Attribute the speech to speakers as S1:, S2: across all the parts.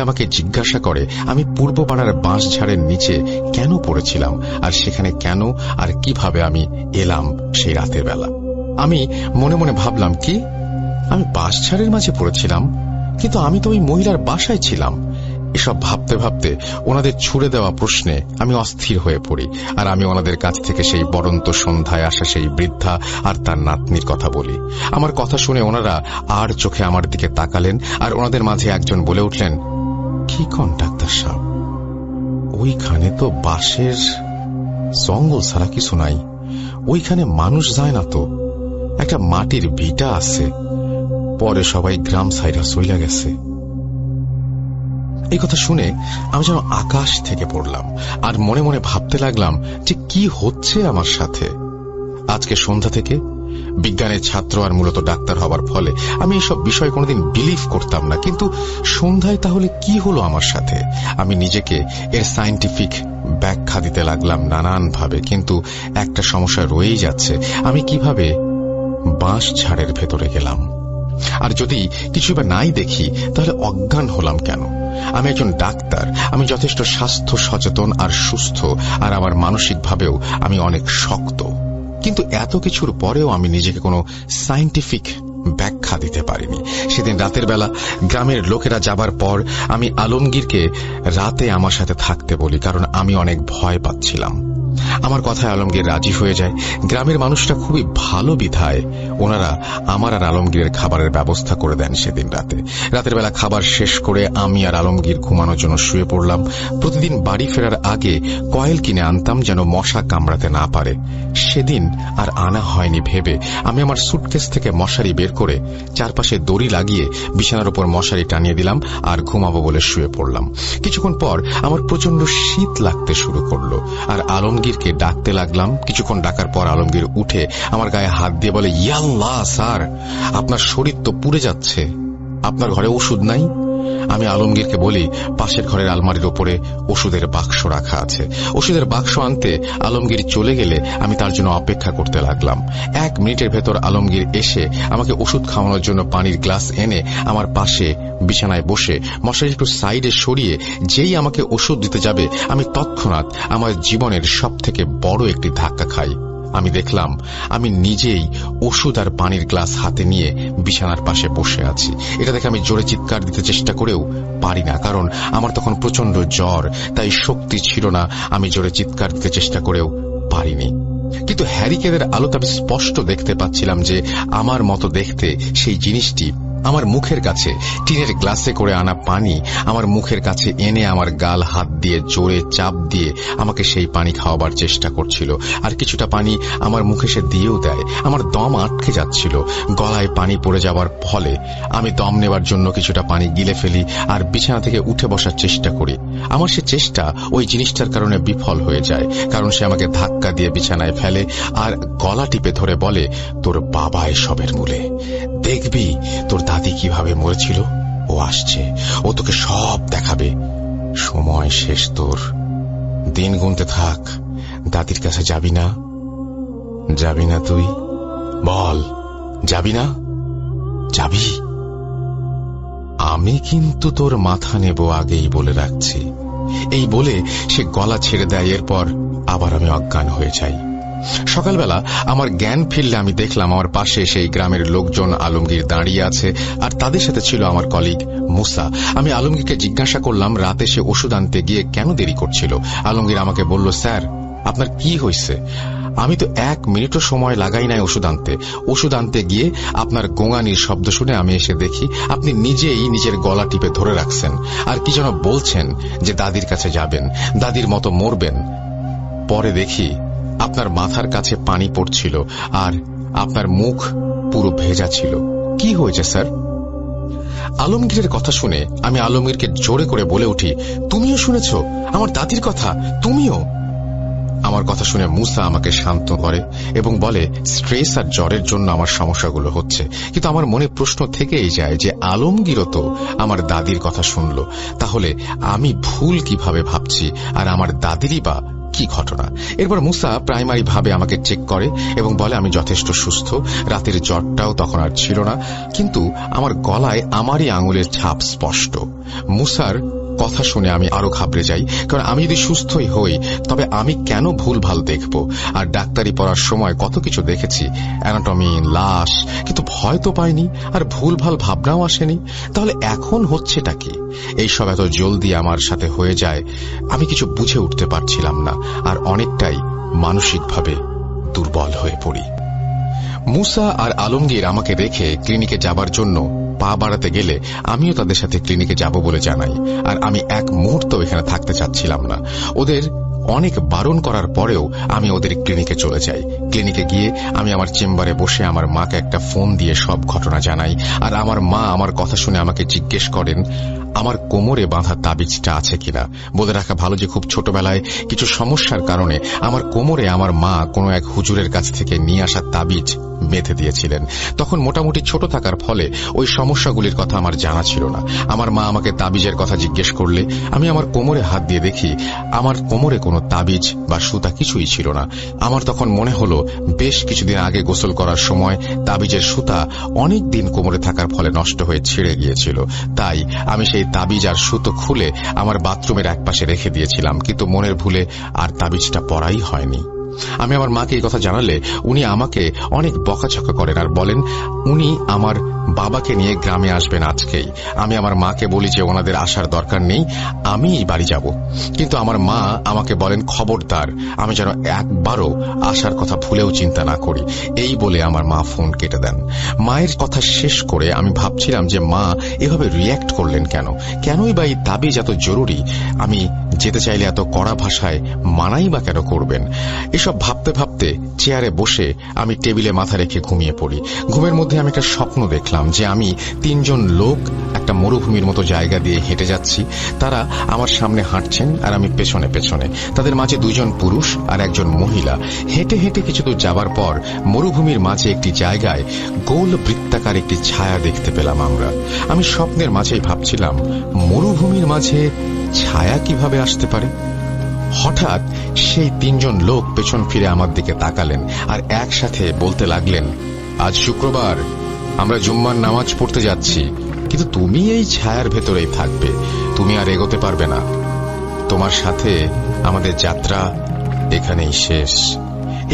S1: আমাকে জিজ্ঞাসা করে আমি পূর্বপাড়ার বাঁশঝাড়ের নিচে কেন পড়েছিলাম, আর সেখানে কেন আর কিভাবে আমি এলাম সেই রাতের বেলা। আমি মনে মনে ভাবলাম, কি আমি বাঁশঝাড়ের মাঝে পড়েছিলাম, কিন্তু আমি তো ওই মহিলার বাসায় ছিলাম। এসব ভাবতে ভাবতে ওনাদের ছুড়ে দেওয়া প্রশ্নে আমি অস্থির হয়ে পড়ি, আর আমি ওনাদের কাছ থেকে সেই বরন্ত সন্ধ্যায় আসা সেই বৃদ্ধা আর তার নাতনির কথা বলি। আমার কথা শুনে ওনারা আর চোখে আমার দিকে তাকালেন, আর ওনাদের মাঝে একজন বলে উঠলেন, কি কোন ডাক্তার সাহেব, ওইখানে তো বাঁশের জঙ্গল ছাড়া কিছু নাই, ওইখানে মানুষ যায় না তো, একটা মাটির ভিটা আছে, পরে সবাই গ্রাম সাইডা চইলা গেছে। এই কথা শুনে আমি যেন আকাশ থেকে পড়লাম, আর মনে মনে ভাবতে লাগলাম যে কি হচ্ছে আমার সাথে। আজকে সন্ধ্যা থেকে বিজ্ঞানের ছাত্র আর মূলত ডাক্তার হবার ফলে আমি এইসব বিষয় কোনোদিন বিলিভ করতাম না, কিন্তু সন্ধ্যায় তাহলে কি হলো আমার সাথে? আমি নিজেকে এর সায়েন্টিফিক ব্যাখ্যা দিতে লাগলাম নানানভাবে, কিন্তু একটা সমস্যা রয়েই যাচ্ছে, আমি কিভাবে বাঁশঝাড়ের ভেতরে গেলাম? আর যদি কিছু বা নাই দেখি তাহলে অজ্ঞান হলাম কেন? আমি একজন ডাক্তার, আমি যথেষ্ট স্বাস্থ্য সচেতন আর সুস্থ, আর আমার মানসিকভাবেও আমি অনেক শক্ত, কিন্তু এত কিছুর পরেও আমি নিজেকে কোনো সায়েন্টিফিক ব্যাখ্যা দিতে পারিনি। সেদিন রাতের বেলা গ্রামের লোকেরা যাবার পর আমি আলমগীরকে রাতে আমার সাথে থাকতে বলি, কারণ আমি অনেক ভয় পাচ্ছিলাম। আমার কথায় আলমগীর রাজি হয়ে যায়। গ্রামের মানুষরা খুবই ভালো বিধায় ওনারা আমার আর আলমগীরের খাবারের ব্যবস্থা করে দেন সেদিন রাতে। রাতের বেলা খাবার শেষ করে আমি আর আলমগীর ঘুমানোর জন্য শুয়ে পড়লাম। প্রতিদিন বাড়ি ফেরার আগে কয়েল কিনে আনতাম যেন মশা কামড়াতে না পারে। সেদিন আর আনা হয়নি ভেবে আমি আমার সুটকেস থেকে মশারি বের করে চারপাশে দড়ি লাগিয়ে বিছানার উপর মশারি টানিয়ে দিলাম আর ঘুমাবো বলে শুয়ে পড়লাম। কিছুক্ষণ পর আমার প্রচন্ড শীত লাগতে শুরু করলো, আর আলমগীরকে ডাকতে লাগলাম। কিছুক্ষণ ডাকার পর আলমগীর উঠে আমার গায়ে হাত দিয়ে বলে, ইয়াল্লাহ স্যার, আপনার শরীর তো পুড়ে যাচ্ছে, আপনার ঘরে ওষুধ নাই? আমি আলমগীরকে বলি, পাশের ঘরের আলমারির ওপরে ওষুধের বাক্স রাখা আছে। ওষুধের বাক্স আনতে আলমগীর চলে গেলে আমি তার জন্য অপেক্ষা করতে লাগলাম। 1 মিনিটের ভেতর আলমগীর এসে আমাকে ওষুধ খাওয়ানোর জন্য পানির গ্লাস এনে আমার পাশে বিছানায় বসে মশারি একটু সাইডে সরিয়ে যেই আমাকে ওষুধ দিতে যাবে, আমি তৎক্ষণাৎ আমার জীবনের সবথেকে বড় একটি ধাক্কা খাই। আমি দেখলাম আমি নিজেই ওষুধ আর পানির গ্লাস হাতে নিয়ে বিছানার পাশে বসে আছি। এটা দেখে আমি জোরে চিৎকার দিতে চেষ্টা করেও পারি না, কারণ আমার তখন প্রচন্ড জ্বর, তাই শক্তি ছিল না। আমি জোরে চিৎকার দিতে চেষ্টা করেও পারিনি। কিন্তু হ্যারিকেনের আলোতে আমি স্পষ্ট দেখতে পাচ্ছিলাম যে আমার মতো দেখতে সেই জিনিসটি আমার মুখের কাছে টিনের গ্লাসে করে আনা পানি আমার মুখের কাছে এনে আমার গাল হাত দিয়ে জোরে চাপ দিয়ে আমাকে সেই পানি খাওয়াবার চেষ্টা করছিল। আর কিছুটা পানি আমার মুখে সে দিয়েও দেয়। আমার দম আটকে যাচ্ছিল। গলায় পানি পড়ে যাওয়ার ফলে আমি দম নেবার জন্য কিছুটা পানি গিলে ফেলি আর বিছানা থেকে উঠে বসার চেষ্টা করি। আমার সে চেষ্টা ওই জিনিসটার কারণে বিফল হয়ে যায়, কারণ সে আমাকে ধাক্কা দিয়ে বিছানায় ফেলে আর গলা টিপে ধরে বলে, তোর বাবা এসবের মূলে, দেখবি তোর দাদি কিভাবে মরেছিল, ও আসছে, ও তোকে সব দেখাবে। সময় শেষ তোর, দিন গুনতে থাক। দাদির কাছে যাবি না? যাবি না তুই? বল, যাবি না? যাবি? আমি কিন্তু তোর মাথা নেব আগেই বলে রাখছি। এই বলে সে গলা ছেড়ে দেয়। এরপর আবার আমি অজ্ঞান হয়ে যাই। সকালবেলা আমার জ্ঞান ফিরলে আমি দেখলাম আমার পাশে সেই গ্রামের লোকজন আলমগীর দাঁড়িয়ে আছে, আর তাদের সাথে ছিল আমার কলিগ মুসা। আমি আলমগীরকে জিজ্ঞাসা করলাম রাতে সে ওষুধ আনতে গিয়ে কেন দেরি করছিল। আলমগীর আমাকে বলল, স্যার আপনার কি হয়েছে? আমি তো 1 মিনিটও সময় লাগাই নাই ওষুধ আনতে। ওষুধ আনতে গিয়ে আপনার গোঙানির শব্দ শুনে আমি এসে দেখি আপনি নিজেই নিজের গলা টিপে ধরে রাখছেন, আর কি যেন বলছেন যে দাদির কাছে যাবেন, দাদির মতো মরবেন। পরে দেখি আপনার মাথার কাছে পানি পড়ছিল আর আপনার মুখ পুরো ভেজা ছিল। কি হয়েছে স্যার? আলমগীরের কথা শুনে আমি আলমগীরকে জোরে করে বলে উঠি, তুমিও শুনেছ আমার দাদির কথা? তুমিও? আমার কথা শুনে মুসা আমাকে শান্ত করে এবং বলে, স্ট্রেস আর জ্বরের জন্য আমার সমস্যাগুলো হচ্ছে। কিন্তু আমার মনে প্রশ্ন থেকেই যায় যে আলমগীরও তো আমার দাদির কথা শুনল, তাহলে আমি ভুল কিভাবে ভাবছি আর আমার দাদিরই বা কি ঘটনা। এরপর মুসা প্রাইমারি ভাবে আমাকে চেক করে এবং বলে আমি যথেষ্ট সুস্থ, রাতের জ্বরটাও তখন আর ছিল না, কিন্তু আমার গলায় আমারই আঙুলের ছাপ স্পষ্ট। মুসার কথা শুনে আমি আরো ঘাবড়ে যাই, কারণ আমি যদি সুস্থই হই তবে আমি কেন ভুলভাল দেখব। আর ডাক্তারি পড়ার সময় কত কিছু দেখেছি, অ্যানাটমি, লাশ, কিন্তু ভয় তো পাইনি আর ভুলভাল ভাবনাও আসেনি। তাহলে এখন হচ্ছেটা কি? এইসব এত জলদি আমার সাথে হয়ে যায়, আমি কিছু বুঝে উঠতে পারছিলাম না, আর অনেকটাই মানসিকভাবে দুর্বল হয়ে পড়ি। মুসা আর আলমগীর আমাকে রেখে ক্লিনিকে যাবার জন্য পা বাড়াতে গেলে আমিও তাদের সাথে ক্লিনিকে যাব বলে জানাই। আর আমি এক মুহূর্ত এখানে থাকতে চাচ্ছিলাম না। ওদের অনেক বারণ করার পরেও আমি ওদের ক্লিনিকে চলে যাই। ক্লিনিকে গিয়ে আমি আমার চেম্বারে বসে আমার মাকে একটা ফোন দিয়ে সব ঘটনা জানাই। আর আমার মা আমার কথা শুনে আমাকে জিজ্ঞেস করেন আমার কোমরে বাঁধা তাবিজটা আছে কিনা। বলে রাখা ভালো যে খুব ছোটবেলায় কিছু সমস্যার কারণে আমার কোমরে আমার মা কোনো এক হুজুরের কাছ থেকে নিয়ে আসা তাবিজ বেঁধে দিয়েছিলেন। তখন মোটামুটি ছোট থাকার ফলে ওই সমস্যাগুলির কথা আমার জানা ছিল না। আমার মা আমাকে তাবিজের কথা জিজ্ঞেস করলে আমি আমার কোমরে হাত দিয়ে দেখি আমার কোমরে কোনো তাবিজ বা সুতা কিছুই ছিল না। আমার তখন মনে হলো বেশ কিছুদিন আগে গোসল করার সময় তাবিজের সুতা অনেক দিন কোমরে থাকার ফলে নষ্ট হয়ে ছিঁড়ে গিয়েছিল। তাই আমি সেই তাবিজ আর সুতো খুলে আমার বাথরুমের একপাশে রেখে দিয়েছিলাম, কিন্তু মনের ভুলে আর তাবিজটা পরাই হয়নি। আমি আমার মাকে এই কথা জানালে উনি আমাকে অনেক বকাঝকা করেন আর বলেন উনি আমার বাবাকে নিয়ে গ্রামে আসবেন আজকেই। আমি আমার মাকে বলি যে ওনাদের আসার দরকার নেই, আমি বাড়ি যাব। কিন্তু আমার মা আমাকে বলেন খবরদার আমি যেন একবারও আসার কথা ভুলেও চিন্তা না করি। এই বলে আমার মা ফোন কেটে দেন। মায়ের কথা শেষ করে আমি ভাবছিলাম যে মা এভাবে রিয়্যাক্ট করলেন কেনই বা এই তাবিজ এত জরুরি, আমি যেতে চাইলে এত কড়া ভাষায় মানাই বা কেন করবেন। এসব ভাবতে ভাবতে চেয়ারে বসে আমি টেবিলে মাথা রেখে ঘুমিয়ে পড়ি। ঘুমের মধ্যে আমি একটা স্বপ্ন দেখলাম যে আমি 3 জন লোক একটা মরুভূমির মতো জায়গা দিয়ে হেঁটে যাচ্ছি। তারা আমার সামনে হাঁটছেন আর আমি পেছনে পেছনে। তাদের মাঝে 2 জন পুরুষ আর 1 জন মহিলা। হেঁটে হেঁটে কিছু দূর যাবার পর মরুভূমির মাঝে একটি জায়গায় গোল বৃত্তাকার একটি ছায়া দেখতে পেলাম আমরা। আমি স্বপ্নের মাঝেই ভাবছিলাম মরুভূমির মাঝে ছায়া কিভাবে আসতে পারে। হঠাৎ সেই 3 জন লোক পেছন ফিরে আমার দিকে তাকালেন আর একসাথে বলতে লাগলেন আজ শুক্রবার, আমরা জুম্মার নামাজ পড়তে যাচ্ছি, কিন্তু তুমি এই ছায়ার ভেতরেই থাকবে, তুমি আর এগোতে পারবে না, তোমার সাথে আমাদের যাত্রা এখানেই শেষ।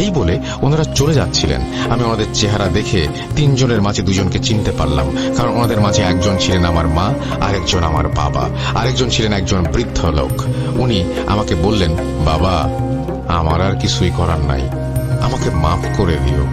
S1: এই বলে ওনারা চলে যাচ্ছিলেন। আমি ওনাদের চেহারা দেখে 3 জনের মাঝে 2 জনকে চিনতে পারলাম, কারণ ওনাদের মাঝে একজন ছিলেন আমার মা, আরেকজন আমার বাবা, আরেকজন ছিলেন একজন বৃদ্ধ লোক। উনি আমাকে বললেন বাবা, আমার আর কিছুই করার নাই, আমাকে মাফ করে দিও,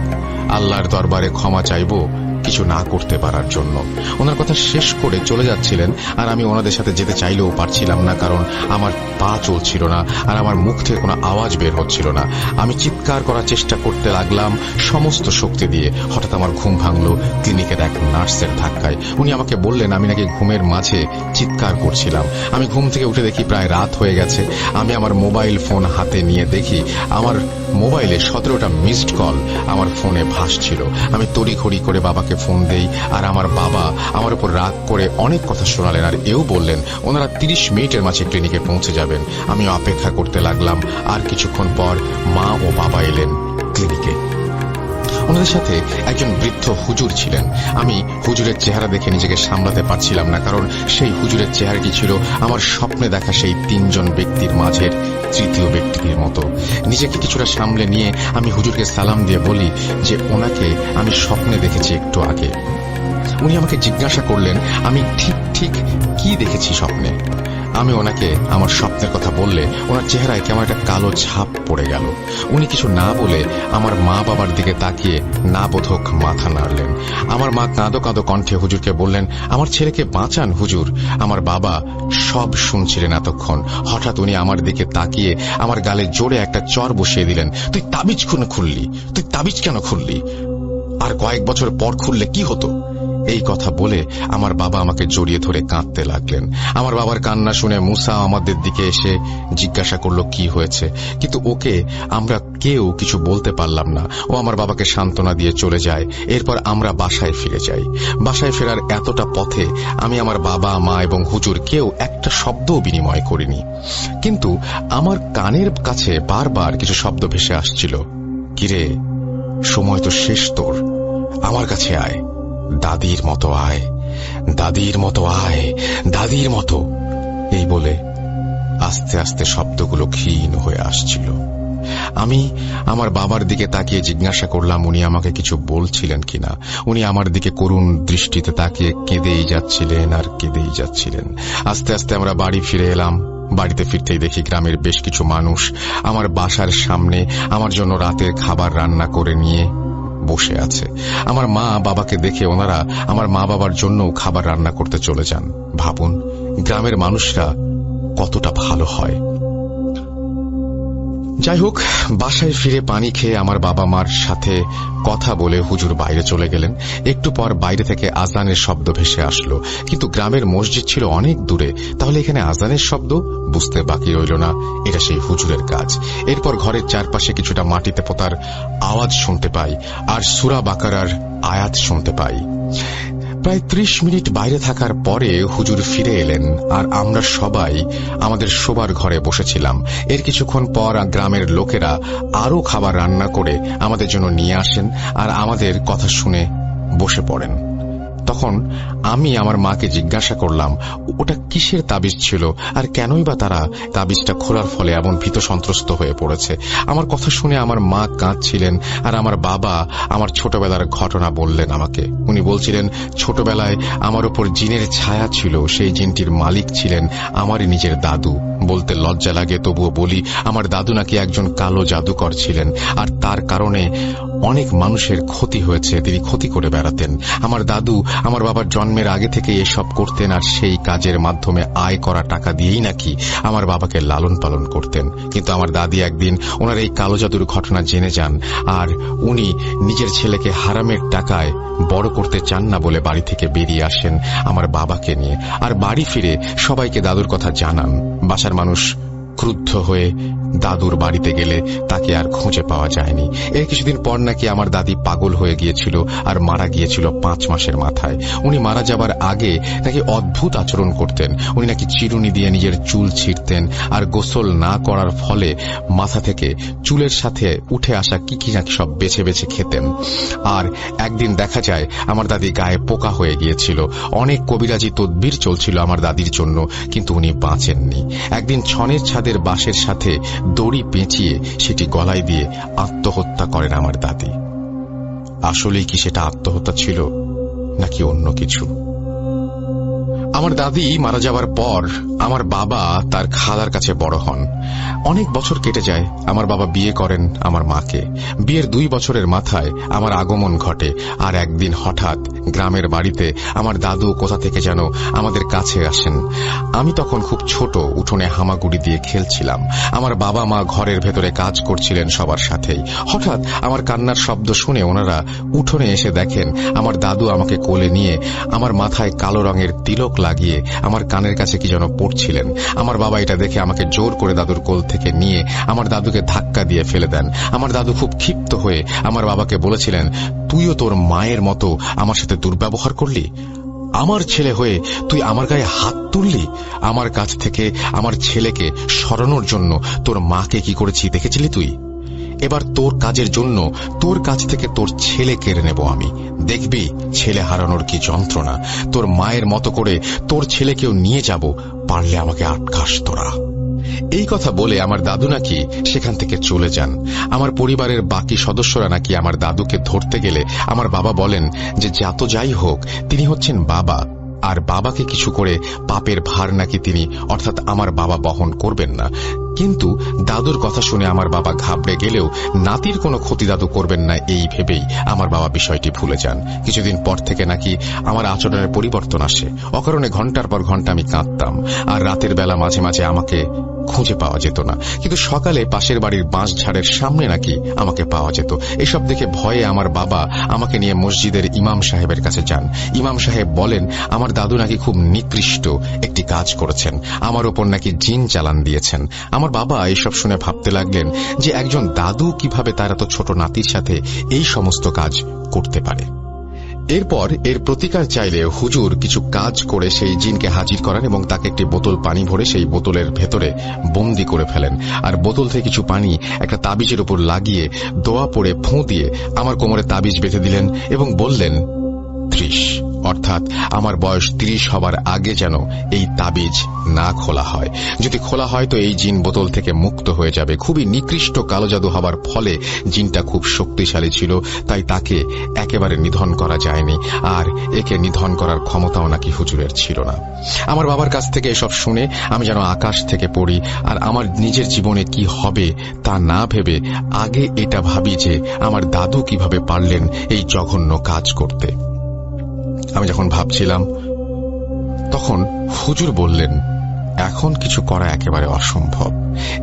S1: আল্লাহর দরবারে ক্ষমা চাইবো কিছু না করতে পারার জন্য। ওনার কথা শেষ করে চলে যাচ্ছিলেন আর আমি ওনাদের সাথে যেতে চাইলেও পারছিলাম না, কারণ আমার পা চলছিল না আর আমার মুখ থেকে কোনো আওয়াজ বের হচ্ছিল না। আমি চিৎকার করার চেষ্টা করতে লাগলাম সমস্ত শক্তি দিয়ে। হঠাৎ আমার ঘুম ভাঙলো ক্লিনিকের এক নার্সের ধাক্কায়। উনি আমাকে বললেন আমি নাকি ঘুমের মাঝে চিৎকার করছিলাম। আমি ঘুম থেকে উঠে দেখি প্রায় রাত হয়ে গেছে। আমি আমার মোবাইল ফোন হাতে নিয়ে দেখি আমার মোবাইলে 17টা মিসড কল আমার ফোনে ভাসছিল। আমি তড়িঘড়ি করে বাবাকে ফোন দেই আর আমার বাবা আমার উপর রাগ করে অনেক কথা শোনালেন আর এও বললেন ওনারা 30 মিনিটের মাঝে ক্লিনিকে পৌঁছে যাবেন। আমি অপেক্ষা করতে লাগলাম আর কিছুক্ষণ পর মা ও বাবা এলেন ক্লিনিকে। ওনাদের সাথে একজন বৃদ্ধ হুজুর ছিলেন। আমি হুজুরের চেহারা দেখে নিজেকে সামলাতে পারছিলাম না, কারণ সেই হুজুরের চেহারাটি ছিল আমার স্বপ্নে দেখা সেই 3 জন ব্যক্তির মাঝের তৃতীয় ব্যক্তির মতো। নিজেকে কিছুটা সামলে নিয়ে আমি হুজুরকে সালাম দিয়ে বলি যে ওনাকে আমি স্বপ্নে দেখেছি একটু আগে। উনি আমাকে জিজ্ঞাসা করলেন আমি ঠিক কি দেখেছি স্বপ্নে। আমি ওনাকে আমার স্বপ্নের কথা বললে ওনার চেহারায় কেমন একটা কালো ছাপ পড়ে গেল। উনি কিছু না বলে আমার মা বাবার দিকে তাকিয়ে না বোধক মাথা নাড়লেন। আমার মা কাঁদো কাঁদো কণ্ঠে হুজুরকে বললেন আমার ছেলেকে বাঁচান হুজুর। আমার বাবা সব শুনছিলেন এতক্ষণ। হঠাৎ উনি আমার দিকে তাকিয়ে আমার গালে জোরে একটা চর বসিয়ে দিলেন। তুই তাবিজ কেন খুললি? আর কয়েক বছর পর খুললে কি হতো? এই কথা বলে আমার বাবা আমাকে জড়িয়ে ধরে কাঁদতে লাগলেন। আমার বাবার কান্না শুনে মুসা আমাদের দিকে এসে জিজ্ঞাসা করলো কি হয়েছে, কিন্তু ওকে আমরা কেউ কিছু বলতে পারলাম না। ও আমার বাবাকে সান্ত্বনা দিয়ে চলে যায়। এরপর আমরা বাসায় ফিরে যাই। বাসায় ফেরার এতটা পথে আমি আমার বাবা, মা এবং হুজুর কেউ একটা শব্দও বিনিময় করিনি। কিন্তু আমার কানের কাছে বারবার কিছু শব্দ ভেসে আসছিল, কিরে সময় তো শেষ তোর, আমার কাছে আয়, দাদির মতো আয়, দাদির মতো আয়, দাদির মতো। এই বলে আস্তে আস্তে শব্দগুলো ক্ষীণ হয়ে আসছিল। আমি আমার বাবার দিকে তাকিয়ে জিজ্ঞাসা করলাম উনি আমাকে কিছু বলছিলেন কিনা। উনি আমার দিকে করুণ দৃষ্টিতে তাকিয়ে কেঁদেই যাচ্ছিলেন আর কেঁদেই যাচ্ছিলেন। আস্তে আস্তে আমরা বাড়ি ফিরে এলাম। বাড়িতে ফিরতেই দেখি গ্রামের বেশ কিছু মানুষ আমার বাসার সামনে আমার জন্য রাতের খাবার রান্না করে নিয়ে বসে আছে। আমার মা বাবাকে দেখে ওনারা আমার মা বাবার জন্য খাবার রান্না করতে চলে যান। ভাবুন গ্রামের মানুষরা কতটা ভালো হয়। যাই হোক, বাসায় ফিরে পানি খেয়ে আমার বাবা মার সাথে কথা বলে হুজুর বাইরে চলে গেলেন। একটু পর বাইরে থেকে আজানের শব্দ ভেসে আসলো, কিন্তু গ্রামের মসজিদ ছিল অনেক দূরে। তাহলে এখানে আজানের শব্দ? বুঝতে বাকি রইল না এটা সেই হুজুরের কাজ। এরপর ঘরের চারপাশে কিছুটা মাটিতে পোতার আওয়াজ শুনতে পাই আর সূরা বাকারার আয়াত শুনতে পাই। প্রায় 30 মিনিট বাইরে থাকার পরে হুজুর ফিরে এলেন আর আমরা সবাই আমাদের শোবার ঘরে বসেছিলাম। এর কিছুক্ষণ পর গ্রামের লোকেরা আরো খাবার রান্না করে আমাদের জন্য নিয়ে আসেন আর আমাদের কথা শুনে বসে পড়েন। তখন আমি আমার মাকে জিজ্ঞাসা করলাম ওটা কিসের তাবিজ ছিল আর কেনই বা তারা তাবিজটা খোলার ফলে এমন ভীত সন্ত্রস্ত হয়ে পড়েছে। আমার কথা শুনে আমার মা কাঁদছিলেন আর আমার বাবা আমার ছোটবেলার ঘটনা বললেন আমাকে। উনি বলছিলেন ছোটবেলায় আমার উপর জিনের ছায়া ছিল, সেই জিনটির মালিক ছিলেন আমারই নিজের দাদু। বলতে লজ্জা লাগে তবুও বলি, আমার দাদু নাকি একজন কালো জাদুকর ছিলেন আর তার কারণে অনেক মানুষের ক্ষতি হয়েছে, তিনি ক্ষতি করে বেড়াতেন। আমার দাদু আমার বাবার জন্মের আগে থেকে এসব করতেন আর সেই কাজের মাধ্যমে আয় করা টাকা দিয়েই নাকি আমার বাবাকে লালন পালন করতেন। কিন্তু আমার দাদি একদিন ওনার এই কালো জাদুর ঘটনা জেনে যান আর উনি নিজের ছেলেকে হারামের টাকায় বড় করতে চান না বলে বাড়ি থেকে বেরিয়ে আসেন আমার বাবাকে নিয়ে। আর বাড়ি ফিরে সবাইকে দাদুর কথা জানান। বাসার মানুষ ক্রুদ্ধ হয়ে দাদুর বাড়িতে গেলে তাকে আর খুঁজে পাওয়া যায়নি। এর কিছুদিন পর নাকি আমার দাদি পাগল হয়ে গিয়েছিল আর মারা গিয়েছিল 5 মাসের মাথায়। উনি মারা যাবার আগে নাকি অদ্ভুত আচরণ করতেন। উনি নাকি চিরুনি দিয়ে নিজের চুল ছিঁড়তেন আর গোসল না করার ফলে মাথা থেকে চুলের সাথে উঠে আসা কি কি নাকি সব বেছে বেছে খেতেন। আর একদিন দেখা যায় আমার দাদি গায়ে পোকা হয়ে গিয়েছিল। অনেক কবিরাজি তদবির চলছিল আমার দাদির জন্য, কিন্তু উনি বাঁচেননি। একদিন ছনের ছাদের বাঁশের সাথে দড়ি পেঁচিয়ে সেটি গলায় দিয়ে আত্মহত্যা করেন আমার দাদি। আসলেই কি সেটা আত্মহত্যা ছিল নাকি অন্য কিছু? আমার দাদি মারা যাওয়ার পর আমার বাবা তার খালার কাছে বড় হন। অনেক বছর কেটে যায়। আমার বাবা বিয়ে করেন আমার মাকে। বিয়ের 2 বছরের মাথায় আমার আগমন ঘটে। আর একদিন হঠাৎ গ্রামের বাড়িতে আমার দাদু কোথা থেকে যেন আমাদের কাছে আসেন। আমি তখন খুব ছোট, উঠোনে হামাগুড়ি দিয়ে খেলছিলাম। আমার বাবা মা ঘরের ভেতরে কাজ করছিলেন সবার সাথেই। হঠাৎ আমার কান্নার শব্দ শুনে ওনারা উঠোনে এসে দেখেন আমার দাদু আমাকে কোলে নিয়ে আমার মাথায় কালো রঙের তিলক লাগিয়ে আমার কানের কাছে কি যেন পড়ছিলেন। আমার বাবা এটা দেখে আমাকে জোর করে দাদুর কোল থেকে নিয়ে আমার দাদুকে ধাক্কা দিয়ে ফেলে দেন। আমার দাদু খুব ক্ষিপ্ত হয়ে আমার বাবাকে বলেছিলেন, তুইও তোর মায়ের মতো আমার সাথে দুর্ব্যবহার করলি, আমার ছেলে হয়ে তুই আমার গায়ে হাত তুললি, আমার কাছ থেকে আমার ছেলেকে সরানোর জন্য তোর মাকে কি করেছি দেখেছিলি তুই? এবার তোর কাজের জন্য তোর কাছ থেকে তোর ছেলে কেড়ে নেব আমি। দেখবি ছেলে হারানোর কি যন্ত্রণা। তোর মায়ের মতো করে তোর ছেলেকেও নিয়ে যাব, পারলে আমাকে আটকাস তোরা। এই কথা বলে আমার দাদু নাকি সেখান থেকে চলে যান। আমার পরিবারের বাকি সদস্যরা নাকি আমার দাদুকে ধরতে গেলে আমার বাবা বলেন যে যত যাই হোক তিনি হচ্ছেন বাবা, আর বাবাকে কিছু করে পাপের ভার নাকি তিনি অর্থাৎ আমার বাবা বহন করবেন না। কিন্তু দাদুর কথা শুনে আমার বাবা ঘাবড়ে গেলেও নাতির কোনো ক্ষতি দাদু করবেন না এই ভেবেই আমার বাবা বিষয়টি ভুলে যান। কিছুদিন পর থেকে নাকি আমার আচরণের পরিবর্তন আসে। অকারণে ঘন্টার পর ঘন্টা আমি কাঁদতাম, আর রাতের বেলা মাঝে মাঝে আমাকে খুঁজে পাওয়া যেত না, কিন্তু সকালে পাশের বাড়ির বাঁশঝাড়ের সামনে নাকি আমাকে পাওয়া যেত। এসব দেখে ভয়ে আমার বাবা আমাকে নিয়ে মসজিদের ইমাম সাহেবের কাছে যান। ইমাম সাহেব বলেন আমার দাদু নাকি খুব নিকৃষ্ট একটি কাজ করেছেন, আমার ওপর নাকি জিন চালান দিয়েছেন। আমার বাবা এসব শুনে ভাবতে লাগলেন যে একজন দাদু কিভাবে তার এত ছোট নাতির সাথে এই সমস্ত কাজ করতে পারে। এরপর এর প্রতিকার চাইলে হুজুর কিছু কাজ করে সেই জিনকে হাজির করেন এবং তাকে একটি বোতল পানি ভরে সেই বোতলের ভেতরে বন্দি করে ফেলেন, আর বোতল থেকে কিছু পানি একটা তাবিজের উপর লাগিয়ে দোয়া পড়ে ফোঁ দিয়ে আমার কোমরে তাবিজ বেঁধে দিলেন এবং বললেন 30, অর্থাৎ আমার বয়স 30 হবার আগে যেন এই তাবিজ না খোলা হয়। যদি খোলা হয় তো এই জিন বোতল থেকে মুক্ত হয়ে যাবে। খুবই নিকৃষ্ট কালো জাদু হবার ফলে জিনটা খুব শক্তিশালী ছিল, তাই তাকে একেবারে নিধন করা যায়নি, আর একে নিধন করার ক্ষমতাও নাকি হুজুরের ছিল না। আমার বাবার কাছ থেকে এসব শুনে আমি যেন আকাশ থেকে পড়ি, আর আমার নিজের জীবনে কি হবে তা না ভেবে আগে এটা ভাবি যে আমার দাদু কিভাবে পারলেন এই জঘন্য কাজ করতে। আমি যখন ভাবছিলাম তখন হুজুর বললেন এখন কিছু করা একেবারে অসম্ভব।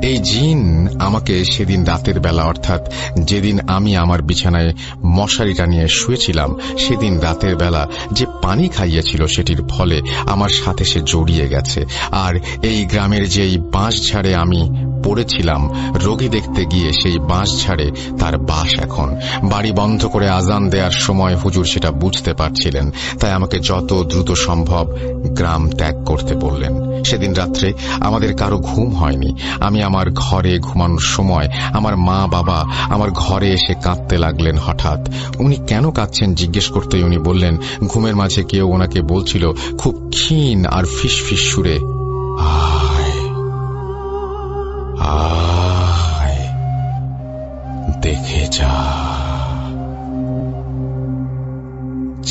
S1: এই জিন আমাকে সেদিন রাতের বেলা, অর্থাৎ যেদিন আমি আমার বিছানায় মশারিটা নিয়ে শুয়েছিলাম, সেদিন রাতের বেলা যে পানি খাইয়েছিল সেটির ফলে আমার সাথে সে জড়িয়ে গেছে। আর এই গ্রামের যেই বাঁশঝাড়ে আমি পড়েছিলাম রোগী দেখতে গিয়ে, সেই বাঁশঝাড়ে তার বাস এখন। বাড়ি বন্ধ করে আজান দেওয়ার সময় হুজুর সেটা বুঝতে পারছিলেন, তাই আমাকে যত দ্রুত সম্ভব গ্রাম ত্যাগ করতে বললেন। সেদিন রাত্রে আমাদের কারো ঘুম হয়নি। আমি আমার ঘরে ঘুমানোর সময় আমার মা বাবা আমার ঘরে এসে কাঁদতে লাগলেন। হঠাৎ উনি কেন কাঁদছেন জিজ্ঞেস করতে উনি বললেন ঘুমের মাঝে কেউ ওনাকে বলছিল খুব ক্ষীণ আর ফিস ফিস সুরে, আয় আয় দেখে যা,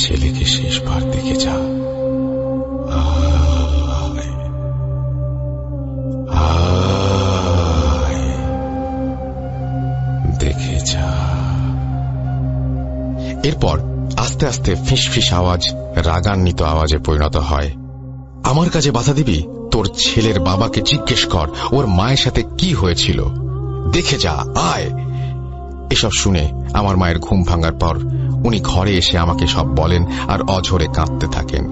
S1: ছেলেকে শেষবার দেখে যা, দেখে যা। এরপর আস্তে আস্তে ফিসফিস আওয়াজ রাগান্বিত আওয়াজে পরিণত হয়। আমার কাজে বাধা দিবি? তোর ছেলের বাবাকে জিজ্ঞেস কর ওর মায়ের সাথে কি হয়েছিল, দেখে যা, আয়। এসব শুনে আমার মায়ের ঘুম ভাঙার পর উনি ঘরে এসে আমাকে সব বলেন আর অঝরে কাঁদতে থাকেন।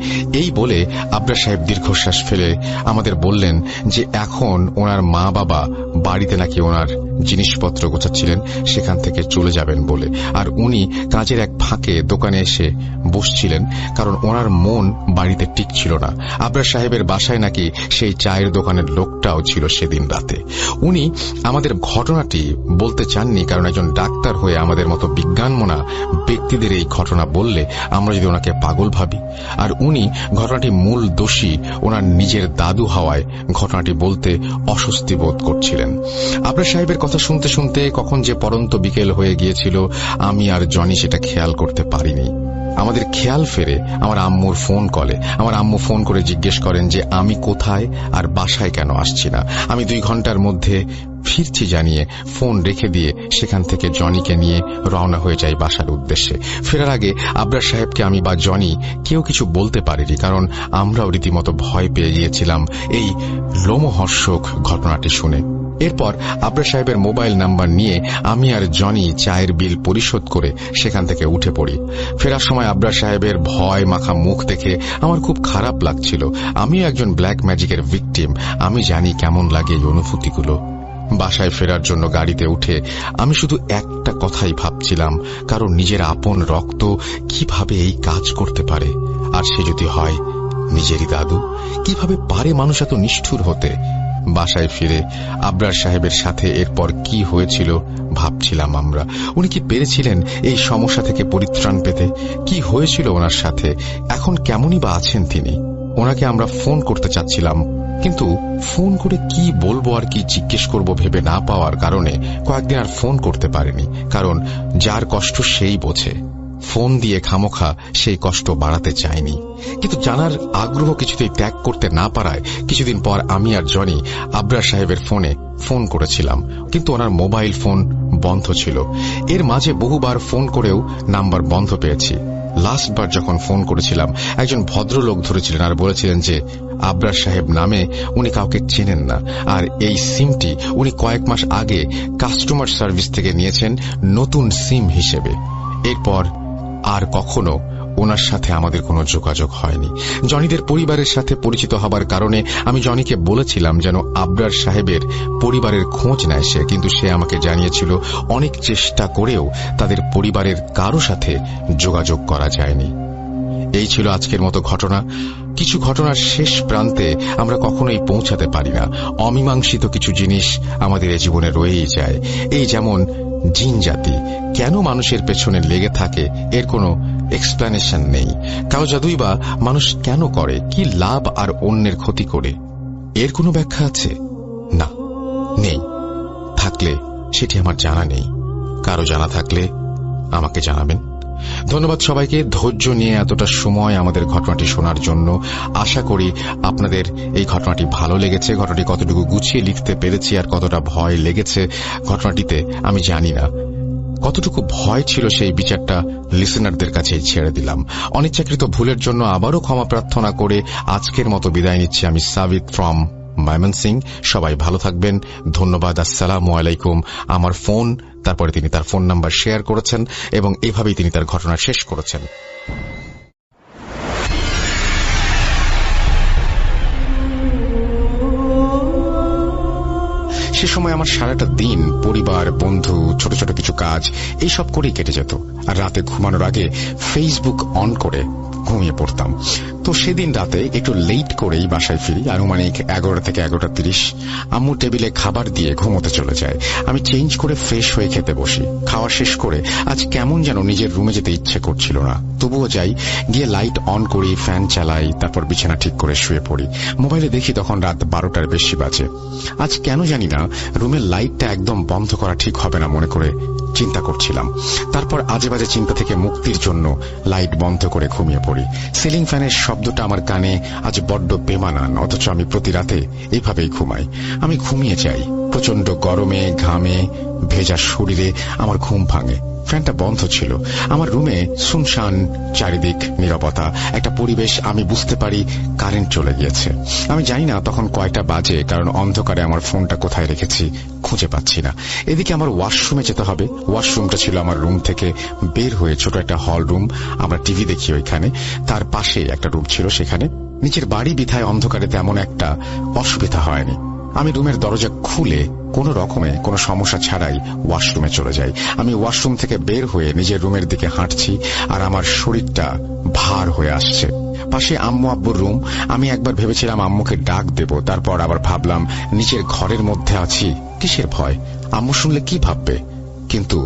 S1: এই বলে আবরার সাহেব দীর্ঘশ্বাস ফেলে আমাদের বললেন যে এখন ওনার মা বাবা বাড়িতে নাকি ওনার জিনিসপত্র গোছাচ্ছিলেন, সেখান থেকে চলে যাবেন বলে। আর উনি কাজের এক ফাঁকে দোকানে এসে বসছিলেন, কারণ ওনার মন বাড়িতে টিকছিল না। আবরার সাহেবের বাসায় নাকি সেই চায়ের দোকানের লোকটাও ছিল সেদিন রাতে। উনি আমাদের ঘটনাটি বলতে চাননি, কারণ একজন ডাক্তার হয়ে আমাদের মতো বিজ্ঞানমনা ব্যক্তিদের এই ঘটনা বললে আমরা যদি ওনাকে পাগল ভাবি। আর উনি ঘটনাটি মূল দোষী ওনার নিজের দাদু হওয়ায় ঘটনাটি বলতে অস্বস্তি বোধ করছিলেন। আবরার সাহেবের কথা শুনতে শুনতে কখন যে পরন্ত বিকেল হয়ে গিয়েছিল আমি আর জনি সেটা খেয়াল করতে পারিনি। আমাদের খেয়াল ফেরে আমার আম্মুর ফোন কলে। আমার আম্মু ফোন করে জিজ্ঞেস করেন যে আমি কোথায় আর বাসায় কেন আসছি না। আমি 2 ঘন্টার মধ্যে ফিরছি জানিয়ে ফোন রেখে দিয়ে সেখান থেকে জনিকে নিয়ে রওনা হয়ে যাই বাসার উদ্দেশ্যে। ফেরার আগে আবরার সাহেবকে আমি বা জনি কেউ কিছু বলতে পারিনি, কারণ আমরাও রীতিমতো ভয় পেয়ে গিয়েছিলাম এই লোমহর্ষক ঘটনাটি শুনে। এরপর আবরার সাহেবের মোবাইল নাম্বার নিয়ে আমি আর জনি চায়ের বিল পরিশোধ করে সেখান থেকে উঠে পড়ি। ফেরার সময় আবরার সাহেবের ভয় মাখা মুখ দেখে আমার খুব খারাপ লাগছিল। আমিও একজন ব্ল্যাক ম্যাজিকের ভিকটিম, আমি জানি কেমন লাগে এই অনুভূতিগুলো। বাসায় ফেরার জন্য গাড়িতে উঠে আমি শুধু একটা কথাই ভাবছিলাম, কারণ নিজের আপন রক্ত কিভাবে এই কাজ করতে পারে, আর সে যদি হয় নিজেরই দাদু, কিভাবে পারে মানুষ এত নিষ্ঠুর হতে। বাসায় ফিরে আবরার সাহেবের সাথে এরপর কি হয়েছিল ভাবছিলাম আমরা। উনি কি পেরেছিলেন এই সমস্যা থেকে পরিত্রাণ পেতে? কি হয়েছিল ওনার সাথে? এখন কেমনই বা আছেন তিনি? ওনাকে আমরা ফোন করতে চাচ্ছিলাম, কিন্তু ফোন করে কি বলবো আর কি জিজ্ঞেস করব ভেবে না পাওয়ার কারণে কয়েকদিন আর ফোন করতে পারিনি, কারণ যার কষ্ট সেই বোঝে। ফোন দিয়ে খামোখা সেই কষ্ট বাড়াতে চাইনি, কিন্তু জানার আগ্রহ কিছুতেই ত্যাগ করতে না পারায় কিছুদিন পর আমি আর জনি আবরার সাহেবের ফোনে ফোন করেছিলাম, কিন্তু ওনার মোবাইল ফোন বন্ধ ছিল। এর মাঝে বহুবার ফোন করেও নাম্বার বন্ধ পেয়েছি। লাস্টবার যখন ফোন করেছিলাম একজন ভদ্রলোক ধরেছিলেন আর বলেছিলেন যে আবরার সাহেব নামে উনি কাউকে চেনেন না, আর এই সিমটি উনি কয়েক মাস আগে কাস্টমার সার্ভিস থেকে নিয়েছেন নতুন সিম হিসেবে। এরপর আর কখনো ওনার সাথে আমাদের কোনো যোগাযোগ হয়নি। জনিদের পরিবারের সাথে পরিচিত হবার কারণে আমি জনিকে বলেছিলাম যেন আবরার সাহেবের পরিবারের খোঁজ নেয় সে, কিন্তু সে আমাকে জানিয়েছিল অনেক চেষ্টা করেও তাদের পরিবারের কারো সাথে যোগাযোগ করা যায়নি। এই ছিল আজকের মতো ঘটনা। কিছু ঘটনার শেষ প্রান্তে আমরা কখনোই পৌঁছাতে পারি না। অমীমাংসিত কিছু জিনিস আমাদের এই জীবনে রয়েই যায়। এই যেমন জিন জাতি কেন মানুষের পেছনে লেগে থাকে এর কোনো এক্সপ্লেনেশন নেই। কারো জাদুই বা মানুষ কেন করে, কি লাভ আর অন্যের ক্ষতি করে, এর কোনো ব্যাখ্যা আছে? না, নেই। থাকলে সেটি আমার জানা নেই। কারো জানা থাকলে আমাকে জানাবেন। ধন্যবাদ সবাইকে ধৈর্য নিয়ে এতটা সময় আমাদের ঘটনাটি শোনার জন্য। আশা করি আপনাদের এই ঘটনাটি ভালো লেগেছে। ঘটনাটি কতটুকু গুছিয়ে লিখতে পেরেছি আর কতটা ভয় লেগেছে ঘটনাটিতে আমি জানি না। কতটুকু ভয় ছিল সেই বিচারটা লিসেনারদের কাছেই ছেড়ে দিলাম। অনিচ্ছাকৃত ভুলের জন্য আবারও ক্ষমা প্রার্থনা করে আজকের মতো বিদায় নিচ্ছি। আমি সাবিত ফ্রম ময়মনসিং। সবাই ভালো থাকবেন। ধন্যবাদ। আসসালামু আলাইকুম। আমার ফোন, তারপরে তিনি তার ফোন নাম্বার শেয়ার করেছেন এবং এভাবেই তিনি তার ঘটনা শেষ করেছেন। সে সময় আমার সারাটা দিন পরিবার, বন্ধু, ছোট ছোট কিছু কাজ এইসব করেই কেটে যেত। আর রাতে ঘুমানোর আগে ফেসবুক অন করে ঘুমিয়ে পড়তাম। তো সেদিন রাতে একটু লেট করেই বাসায় ফিরি। আনুমানিক 11 থেকে 11:30। আম্মু টেবিলে খাবার দিয়ে ঘুমোতে চলে যায়। আমি চেঞ্জ করে ফ্রেশ হয়ে খেতে বসি। খাওয়া শেষ করে আজ কেমন যেন নিজের রুমে যেতে ইচ্ছে করছিল না, তবুও যাই। গিয়ে লাইট অন করি, ফ্যান চালাই, তারপর বিছানা ঠিক করে শুয়ে পড়ি। মোবাইলে দেখি তখন রাত 12টার বেশি বাজে। আজ কেন জানি না রুমের লাইটটা একদম বন্ধ করা ঠিক হবে না মনে করে চিন্তা করছিলাম। তারপর আজে বাজে চিন্তা থেকে মুক্তির জন্য লাইট বন্ধ করে ঘুমিয়ে পড়ি। সিলিং ফ্যানের শব্দটা আমার কানে আজ বড্ড বেমানান, অথচ আমি প্রতি রাতে এইভাবেই ঘুমাই। আমি ঘুমিয়ে যাই। প্রচন্ড গরমে, ঘামে ভেজা শরীরে আমার ঘুম ভাঙে। ফ্যানটা বন্ধ ছিল। আমার রুমে শুনশান, চারিদিক নীরবতা, একটা পরিবেশ। আমি বুঝতে পারি কারেন্ট চলে গিয়েছে। আমি জানি না তখন কয়টা বাজে, কারণ অন্ধকারে আমার ফোনটা কোথায় রেখেছি খুঁজে পাচ্ছি না। এদিকে আমার ওয়াশরুমে যেতে হবে। ওয়াশরুমটা ছিল আমার রুম থেকে বের হয়ে ছোট একটা হল রুম। আমরা টিভি দেখি ওইখানে। তার পাশে একটা রুম ছিল, সেখানে। নিচের বাড়ি বিধায় অন্ধকারে তেমন একটা অসুবিধা হয়নি। আমি রুমের দরজা খুলে কোনো রকমে, কোনো সমস্যা ছাড়াই ওয়াশরুমে চলে যাই। আমি ওয়াশরুম থেকে বের হয়ে নিজের রুমের দিকে হাঁটছি, আর আমার শরীরটা ভার হয়ে আসছে। পাশে আম্মু আব্বুর রুম। আমি একবার ভেবেছিলাম আম্মুকে ডাক দেব, তারপর আবার ভাবলাম নিচের ঘরের মধ্যে আছি, কিসের ভয়? আম্মু শুনলে কি ভাববে? কিন্তু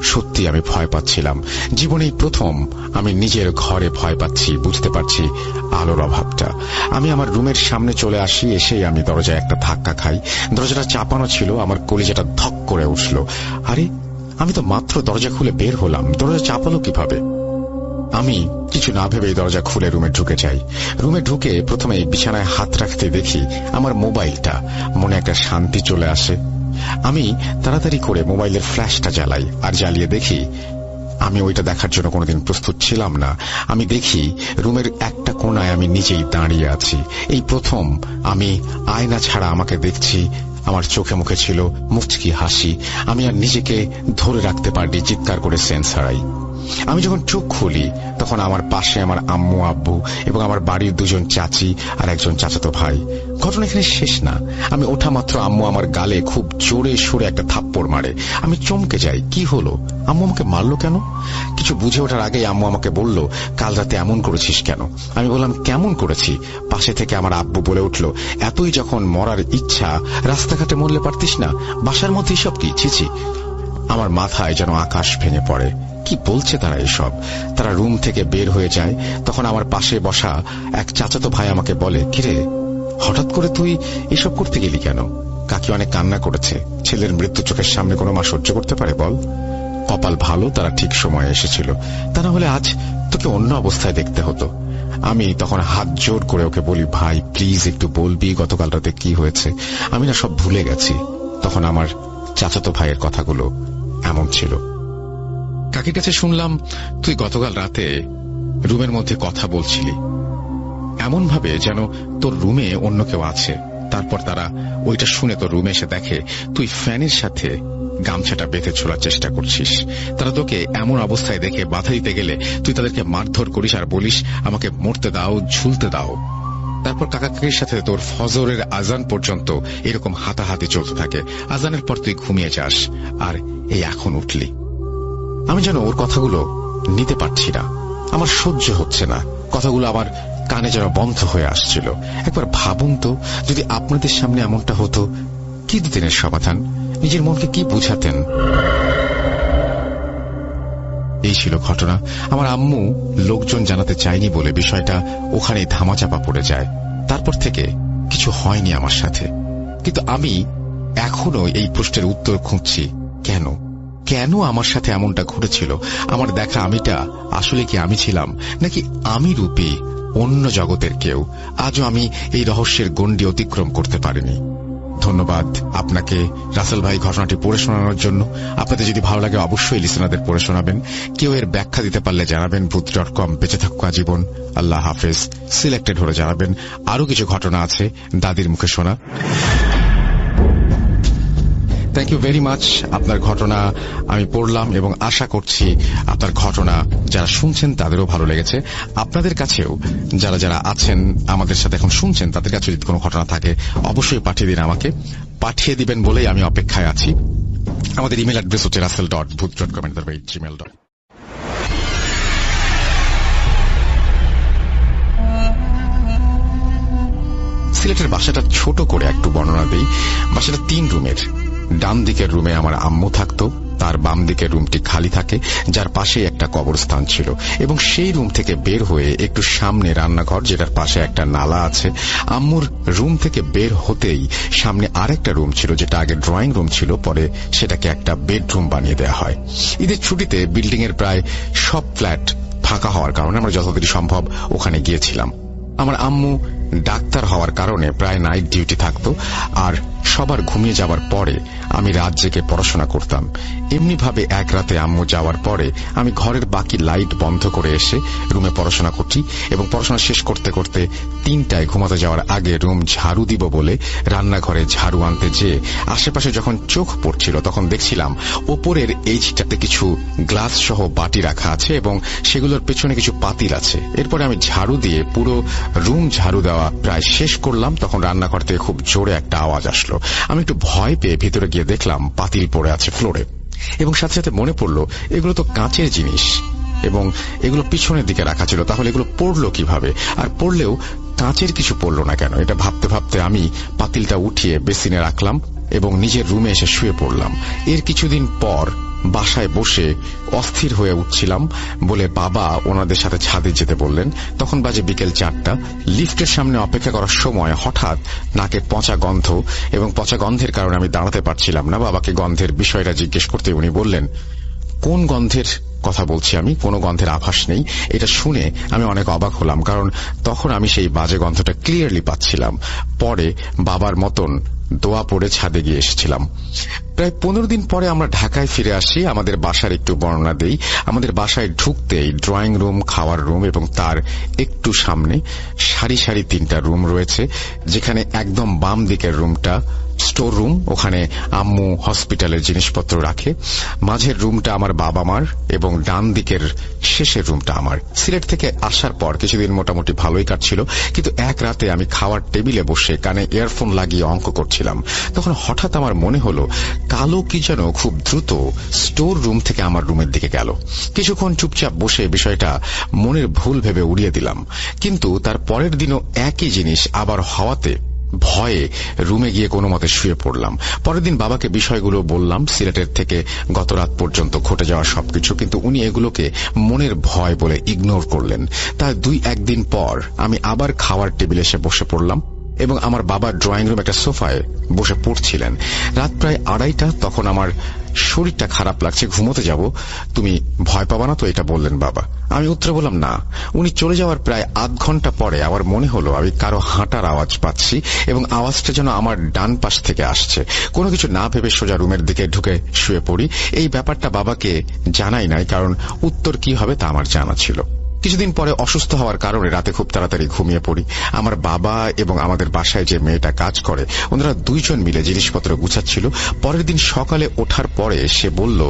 S1: সত্যি আমি ভয় পাচ্ছিলাম। জীবনেই প্রথম আমি নিজের ঘরে ভয় পাচ্ছি। বুঝতে পারছি আলোর অভাবটা। আমি আমার রুমের সামনে চলে আসি। এসেই আমি দরজায় একটা ধাক্কা খাই। দরজাটা চাপানো ছিল। আমার কলিজাটা ধক করে উঠল। আরে, আমি তো মাত্র দরজা খুলে বের হলাম, দরজা চাপালো কিভাবে? আমি কিছু না ভেবেই দরজা খুলে রুমে ঢুকে যাই। রুমে ঢুকে প্রথমে বিছানায় হাত রাখতে দেখি আমার মোবাইলটা। মনে একটা শান্তি চলে আসে। আমি তাড়াতাড়ি করে মোবাইলের ফ্ল্যাশটা জ্বালাই, আর জ্বালিয়ে দেখি আমি ওইটা দেখার জন্য কোনোদিন প্রস্তুত ছিলাম না। আমি দেখি রুমের একটা কোণায় আমি নিজেই দাঁড়িয়ে আছি। এই প্রথম আমি আয়না ছাড়া আমাকে দেখছি। আমার চোখে মুখে ছিল মুচকি হাসি। আমি আর নিজেকে ধরে রাখতে পারিনি, চিৎকার করে সেন্স হারাই। আমি যখন চোখ খুলি তখন আমার পাশে আমার আম্মু আব্বু এবং আমার বাড়ির দুজন চাচি আর একজন চাচাতো ভাই। ঘটনা এখানে শেষ না। আমি ওঠা মাত্র আম্মু আমার গালে খুব জোরে সোরে একটা থাপ্পড় মারে। আমি চমকে যাই। কি হলো? আম্মু আমাকে মারলো কেন? কিছু বুঝে ওঠার আগেই আম্মু আমাকে বলল, কাল রাতে এমন করেছিস কেন? আমি বললাম, কেমন করেছি? পাশে থেকে আমার আব্বু বলে উঠল, এতই যখন মরার ইচ্ছা, রাস্তাঘাটে মরলে পারতিস না? বাসার মধ্যে এসব কি? ছিছি। আমার মাথায় যেন আকাশ ভেঙে পড়ে। কি বলছে তারা এসব? তারা রুম থেকে বের হয়ে যায়। তখন আমার পাশে বসা এক চাচাতো ভাই আমাকে বলে, কিরে, হঠাৎ করে তুই এসব করতে গেলি কেন? কাকি অনেক কান্না করেছে। ছেলের মৃত্যু চোখের সামনে কোনো মা সহ্য করতে পারে বল? কপাল ভালো তারা ঠিক সময়ে এসেছিল, তা না হলে আজ তোকে অন্য অবস্থায় দেখতে হতো। আমি তখন হাত জোর করে ওকে বলি, ভাই প্লিজ একটু বলবি গতকাল রাতে কি হয়েছে, আমি না সব ভুলে গেছি। তখন আমার চাচাতো ভাইয়ের কথাগুলো এমন ছিল। কাকির কাছে শুনলাম তুই গতকাল রাতে রুমের মধ্যে কথা বলছিলি, এমন ভাবে যেন তোর রুমে অন্য কেউ আছে। তারপর তারা ওইটা শুনে তোর রুমে এসে দেখে তুই ফ্যানের সাথে গামছাটা বেঁধে ছোড়ার চেষ্টা করছিস। তারা তোকে এমন অবস্থায় দেখে বাধা দিতে গেলে তুই তাদেরকে মারধর করিস আর বলিস আমাকে মরতে দাও, ঝুলতে দাও। তারপর কাকাকির সাথে তোর ফজরের আজান পর্যন্ত এরকম হাতাহাতি চলতে থাকে। আজানের পর তুই ঘুমিয়ে যাস আর এই এখন উঠলি। আমি যেন ওর কথাগুলো নিতে পারছি না, আমার সহ্য হচ্ছে না। কথাগুলো আমার কানে যেন বন্ধ হয়ে আসছিল। একবার ভাবুন তো, যদি আপনাদের সামনে এমনটা হতো, কি দিতেন এর সমাধান? নিজের মনকে কি বুঝাতেন? এই ছিল ঘটনা। আমার আম্মু লোকজন জানাতে চায়নি বলে বিষয়টা ওখানেই ধামাচাপা পড়ে যায়। তারপর থেকে কিছু হয়নি আমার সাথে, কিন্তু আমি এখনো এই প্রশ্নের উত্তর খুঁজছি। কেন কেন আমার সাথে এমনটা ঘটেছিল? আমার দেখা আমিটা আসলে কি আমি ছিলাম, নাকি আমি রূপী অন্য জগতের কেউ? আজও আমি এই রহস্যের গণ্ডি অতিক্রম করতে পারিনি। ধন্যবাদ আপনাকে রাসেল ভাই ঘটনাটি পড়ে শোনানোর জন্য। আপনাদের যদি ভালো লাগে অবশ্যই লিসেনারদের পড়ে শোনাবেন। কেউ এর ব্যাখ্যা দিতে পারলে জানাবেন। ভূত.com বেঁচে থাকুক আজীবন। আল্লাহ হাফেজ। সিলেক্টেড হলে জানাবেন। আরো কিছু ঘটনা আছে দাদির মুখে শোনা। Thank you very much. আপনার ঘটনা আমি পড়লাম এবং আশা করছি আপনার ঘটনা যারা শুনছেন তাদেরও ভালো লেগেছে। আপনাদের কাছেও যারা যারা আছেন আমাদের সাথে এখন শুনছেন, তাদের কাছে যদি কোনো ঘটনা থাকে অবশ্যই পাঠিয়ে দিন। আমাকে পাঠিয়ে দিবেন বলেই আমি অপেক্ষায় আছি। আমাদের ইমেল অ্যাড্রেস হচ্ছে russell.booth.com@gmail.com। সিলেটের বাসাটা ছোট করে একটু বর্ণনা দেই। বাসাটা 3 রুমের। ডান দিকের রুমে আমার আম্মু থাকতো, তার বাম দিকের রুমটি খালি থাকে, যার পাশে একটা কবরস্থান ছিল, এবং সেই রুম থেকে বের হয়ে একটু সামনে রান্নাঘর, যেটার পাশে একটা নালা আছে। আম্মুর রুম থেকে বের হতেই সামনে আরেকটা রুম ছিল, যেটা আগে ড্রয়িং রুম ছিল, পরে সেটাকে একটা বেডরুম বানিয়ে দেওয়া হয়। ঈদের ছুটিতে বিল্ডিং এর প্রায় সব ফ্ল্যাট ফাঁকা হওয়ার কারণে আমরা যতদূর সম্ভব ওখানে গিয়েছিলাম। আমার আম্মু ডাক্তার হওয়ার কারণে প্রায় নাইট ডিউটি থাকতো, আর সবার ঘুমিয়ে যাওয়ার পরে আমি রাত জেগে পড়াশোনা করতাম। এমনি ভাবে এক রাতে আম্মু যাওয়ার পরে আমি ঘরের বাকি লাইট বন্ধ করে এসে রুমে পড়াশোনা করছি, এবং পড়াশোনা শেষ করতে করতে 3টায় ঘুমাতে যাওয়ার আগে রুম ঝাড়ু দিব বলে রান্নাঘরে ঝাড়ু আনতে যেয়ে আশেপাশে যখন চোখ পড়ছিল তখন দেখছিলাম ওপরের এইচটাতে কিছু গ্লাস সহ বাটি রাখা আছে এবং সেগুলোর পেছনে কিছু পাতিল আছে। এরপরে আমি ঝাড়ু দিয়ে পুরো রুম ঝাড়ু দেওয়া প্রায় শেষ করলাম, তখন রান্নাঘর থেকে খুব জোরে একটা আওয়াজ আসলো। আমি একটু ভয় পেয়ে ভিতরে গিয়ে দেখলাম পাতিল পড়ে আছে ফ্লোরে, এবং সাথে সাথে মনে পড়লো এগুলো তো কাঁচের জিনিস এবং এগুলো পিছনের দিকে রাখা ছিল, তাহলে এগুলো পড়লো কিভাবে? আর পড়লেও কাঁচের কিছু পড়লো না কেন? এটা ভাবতে ভাবতে আমি পাতিলটা উঠিয়ে বেসিনে রাখলাম এবং নিজের রুমে এসে শুয়ে পড়লাম। এর কিছুদিন পর বাসায় বসে অস্থির হয়ে উঠছিলাম বলে বাবা ওনাদের সাথে ছাদে যেতে বললেন। তখন বাজে বিকেল 4টা। লিফটের সামনে অপেক্ষা করার সময় হঠাৎ নাকে পচা গন্ধ, এবং পচা গন্ধের কারণে আমি দাঁড়াতে পারছিলাম না। বাবাকে গন্ধের বিষয়টা জিজ্ঞেস করতে উনি বললেন, কোন গন্ধের কথা বলছি আমি? কোনো গন্ধের আভাস নেই। এটা শুনে আমি অনেক অবাক হলাম, কারণ তখন আমি সেই বাজে গন্ধটা ক্লিয়ারলি পাচ্ছিলাম। পরে বাবার মতন দোয়া পড়ে ছাদে গিয়ে এসেছিলাম। প্রায় 15 দিন পরে আমরা ঢাকায় ফিরে আসি। আমাদের বাসার একটু বর্ণনা দেই। আমাদের বাসায় ঢুকতেই ড্রয়িং রুম, খাওয়ার রুম এবং তার একটু সামনে সারি সারি 3টা রুম রয়েছে, যেখানে একদম বাম দিকের রুমটা স্টোর রুম, ওখানে আম্মু হসপিটালের জিনিসপত্র রাখে। মাঝের রুমটা আমার বাবা মার, এবং ডান দিকের শেষের রুমটা আমার। সিলেট থেকে আসার পর কিছুদিন মোটামুটি ভালোই কাটছিল, কিন্তু এক রাতে আমি খাওয়ার টেবিলে বসে কানে ইয়ারফোন লাগিয়ে অঙ্ক করছিলাম। তখন হঠাৎ আমার মনে হলো কালো কি যেন খুব দ্রুত স্টোর রুম থেকে আমার রুমের দিকে গেল। কিছুক্ষণ চুপচাপ বসে বিষয়টা মনের ভুল ভেবে উড়িয়ে দিলাম, কিন্তু তার পরের দিনও একই জিনিস আবার হওয়াতে ভয়ে রুমে গিয়ে কোনো মতে শুয়ে পড়লাম। পরের দিন বাবাকে বিষয়গুলো বললাম, সিলেটের থেকে গত রাত পর্যন্ত ঘটে যাওয়া সবকিছু, কিন্তু উনি এগুলোকে মনের ভয় বলে ইগনোর করলেন। তার 2-1 দিন পর আমি আবার খাওয়ার টেবিলে এসে বসে পড়লাম, এবং আমার বাবা ড্রয়িং রুম একটা সোফায় বসে পড়ছিলেন। রাত প্রায় 2:30। তখন আমার শরীরটা খারাপ লাগছে, ঘুমোতে যাব, তুমি ভয় পাবা না তো, এটা বললেন বাবা। আমি উত্তরে বললাম না। উনি চলে যাওয়ার প্রায় আধ ঘন্টা পরে আমার মনে হলো আমি কারো হাঁটার আওয়াজ পাচ্ছি এবং আওয়াজটা যেন আমার ডান পাশ থেকে আসছে। কোনো কিছু না ভেবে সোজা রুমের দিকে ঢুকে শুয়ে পড়ি। এই ব্যাপারটা বাবাকে জানাই নাই, কারণ উত্তর কি হবে তা আমার জানা ছিল। কিছুদিন পরে অসুস্থ হওয়ার কারণে রাতে খুব তাড়াতাড়ি ঘুমিয়ে পড়ি। আমার বাবা এবং আমাদের বাসায় যে মেয়েটা কাজ করে, ওনারা দুইজন মিলে জিনিসপত্র গুছাচ্ছিল। পরের দিন সকালে ওঠার পরে সে বলল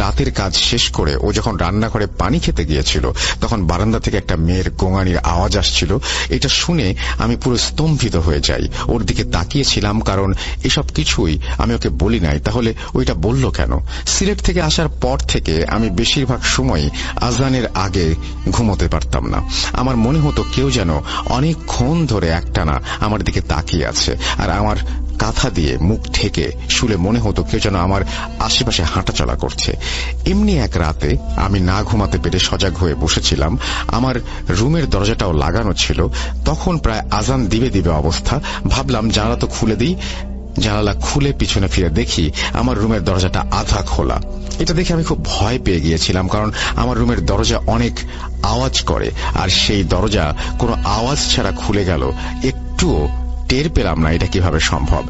S1: রাতের কাজ শেষ করে ও যখন রান্নাঘরে পানি খেতে গিয়েছিল তখন বারান্দা থেকে একটা মেয়ের গোঙানির আওয়াজ আসছিল। এটা শুনে আমি পুরো স্তম্ভিত হয়ে যাই। ওর দিকে তাকিয়েছিলাম, কারণ এসব কিছুই আমি ওকে বলি নাই। তাহলে ওইটা বলল কেন? সিলেট থেকে আসার পর থেকে আমি বেশিরভাগ সময় আজানের আগে ঘুমোতে পারতাম না। আমার মনে হতো কেউ যেন অনেকক্ষণ ধরে একটানা আমার দিকে তাকিয়ে আছে, আর আমার কাঁথা দিয়ে মুখ ঢেকে শুলে মনে হতো কেউ যেন আমার আশেপাশে হাঁটাচলা করছে। এমনি এক রাতে আমি না ঘুমাতে পেরে সজাগ হয়ে বসেছিলাম। আমার রুমের দরজাটাও লাগানো ছিল। তখন প্রায় আজান দিবে দিবে অবস্থা। ভাবলাম জানালা তো খুলে দিই। জানালা খুলে পিছনে ফিরে দেখি আমার রুমের দরজাটা আধা খোলা। এটা দেখে আমি খুব ভয় পেয়ে গিয়েছিলাম, কারণ আমার রুমের দরজা অনেক আওয়াজ করে, আর সেই দরজা কোনো আওয়াজ ছাড়া খুলে গেল। একটুও টের পেলাম না এটা কিভাবে সম্ভব।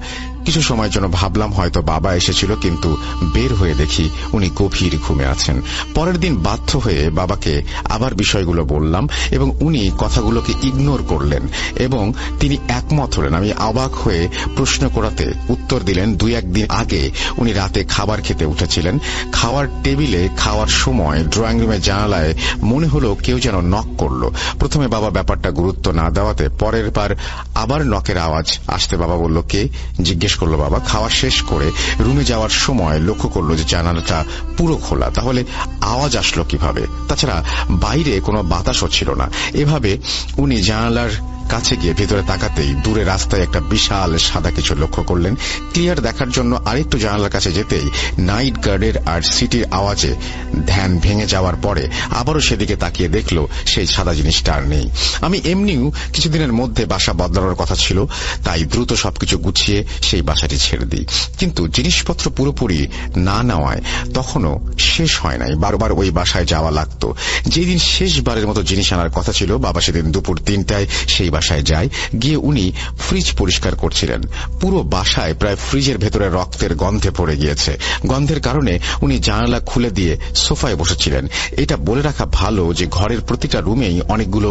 S1: কিছু সময়ের জন্য ভাবলাম হয়তো বাবা এসেছিল, কিন্তু বের হয়ে দেখি উনি গভীর ঘুমে আছেন। পরের দিন বাধ্য হয়ে বাবাকে আবার বিষয়গুলো বললাম এবং উনি কথাগুলোকে ইগনোর করলেন এবং তিনি একমত হলেন। আমি অবাক হয়ে প্রশ্ন করাতে উত্তর দিলেন 2-1 দিন আগে উনি রাতে খাবার খেতে উঠেছিলেন। খাওয়ার টেবিলে খাওয়ার সময় ড্রয়িং রুমের জানালায় মনে হলো কেউ যেন নক করলো। প্রথমে বাবা ব্যাপারটা গুরুত্ব না দেওয়াতে পরের বার আবার নকের আওয়াজ আসতে বাবা বলল কে? জিজ্ঞেস করলো বাবা। খাওয়া শেষ করে রুমে যাওয়ার সময় লক্ষ্য করলো যে জানালাটা পুরো খোলা। তাহলে আওয়াজ আসলো কিভাবে? তাছাড়া বাইরে কোনো বাতাসও ছিল না। এভাবে উনি জানালার কাছে গিয়ে ভেতরে তাকাতেই দূরে রাস্তায় একটা বিশাল সাদা কিছু লক্ষ্য করলেন। ক্লিয়ার দেখার জন্য আরেকটু জানালার কাছে যেতেই নাইট গার্ডের আর সিটির আওয়াজে ধ্যান ভেঙে যাওয়ার পরে আবারও সেদিকে তাকিয়ে দেখলো সেই সাদা জিনিসটা আর নেই। আমি এমনিও কিছুদিনের মধ্যে বাসা বদলানোর কথা ছিল, তাই দ্রুত সবকিছু গুছিয়ে সেই বাসাটি ছেড়ে দিই। কিন্তু জিনিসপত্র পুরোপুরি না নেওয়ায় তখনও শেষ হয় নাই, বারবার ওই বাসায় যাওয়া লাগতো। যেদিন শেষবারের মতো জিনিস আনার কথা ছিল বাবা সেদিন দুপুর 3টায় সেই বাসায় যায়। গিয়ে উনি ফ্রিজ পরিষ্কার করছিলেন। পুরো বাসায় প্রায় ফ্রিজের ভেতরে রক্তের গন্ধে পড়ে গিয়েছে। গন্ধের কারণে উনি জানালা খুলে দিয়ে সোফায় বসেছিলেন। এটা বলে রাখা ভালো যে ঘরের প্রতিটা রুমেই অনেকগুলো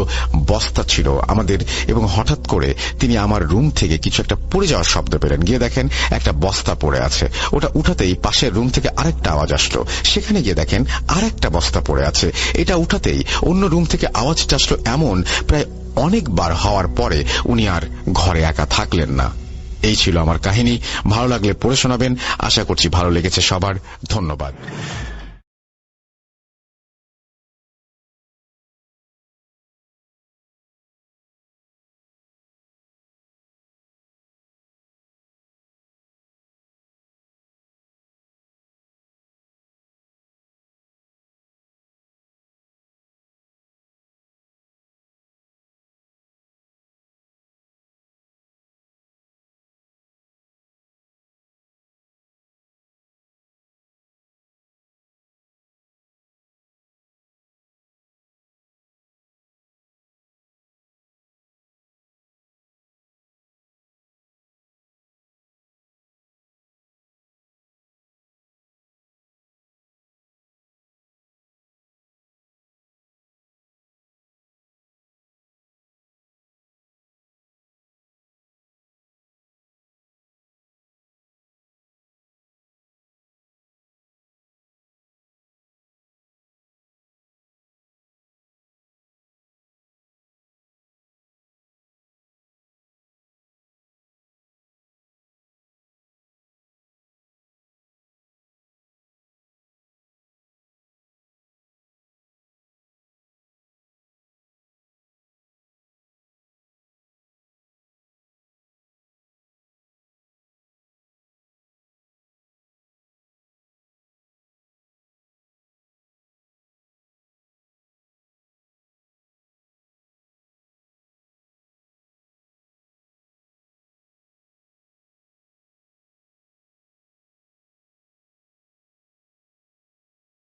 S1: বস্তা ছিল আমাদের, এবং হঠাৎ করে তিনি আমার রুম থেকে কিছু একটা পড়ে যাওয়ার শব্দ পেলেন। গিয়ে দেখেন একটা বস্তা পড়ে আছে। ওটা উঠাতেই পাশের রুম থেকে আরেকটা আওয়াজ আসলো। সেখানে গিয়ে দেখেন আরেকটা বস্তা পড়ে আছে। এটা উঠাতেই অন্য রুম থেকে আওয়াজটা আসলো। এমন প্রায় অনেকবার হওয়ার পরে উনি আর ঘরে একা থাকলেন না। এই ছিল আমার কাহিনী। ভালো লাগলে পড়ে শোনাবেন। আশা করছি ভালো লেগেছে সবার। ধন্যবাদ।